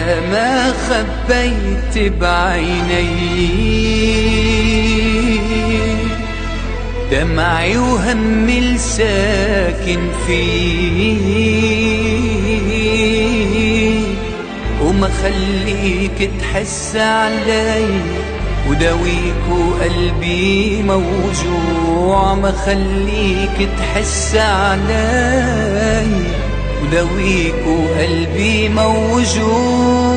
يا ما خبيت بعيني دمعي وهمي الساكن فيه، وما خليك تحس علي وداويك وقلبي موجوع. ما خليك تحس علي وداويك وقلبي موجوع.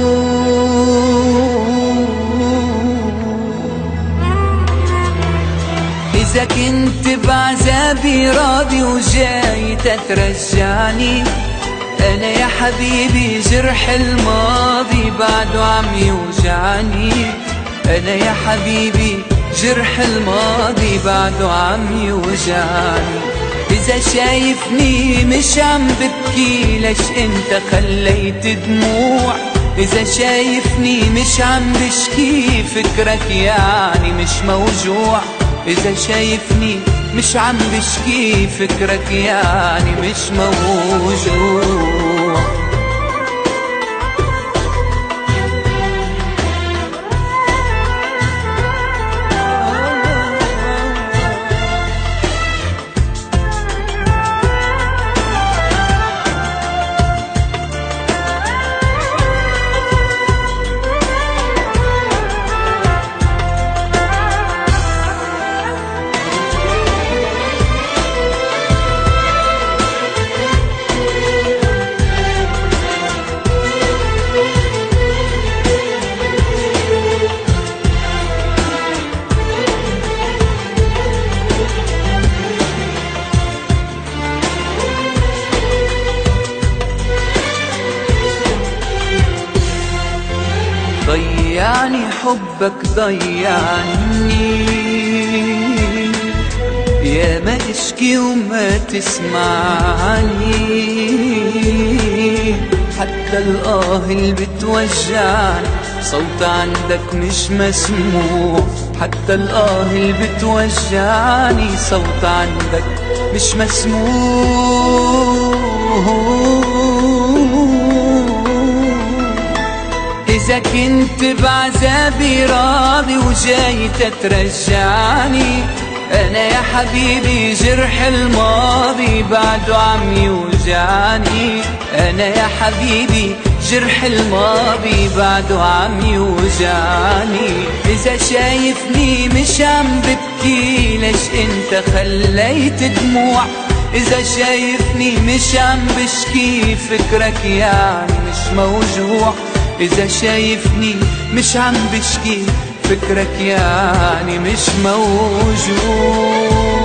إذا كنت بعذابي راضي وجاي تترجعني، أنا يا حبيبي جرح الماضي بعده عم يوجعني. أنا يا حبيبي جرح الماضي بعده عم يوجعني. إذا شايفني مش عم ببكي ليش انت خليت دموع؟ إذا شايفني مش عم بشكي فكرك يعني مش موجوع. إذا شايفني مش عم بشكي فكرك يعني مش موجوع. ضيعني حبك ضيعني، يا ما اشكي وما تسمعني. حتى الآه اللي بتوجعني صوت عندك مش مسموع. حتى الآه اللي بتوجعني صوت عندك مش مسموع. إذا كنت بعذابي راضي وجاي تترجعني، أنا يا حبيبي جرح الماضي بعده عم يوجعني. أنا يا حبيبي جرح الماضي بعده عم يوجعني. إذا شايفني مش عم ببكي ليش انت خليت دموع؟ إذا شايفني مش عم بشكي فكرك يعني مش موجوع. إذا شايفني مش عم بشكي فكرك يعني مش موجود.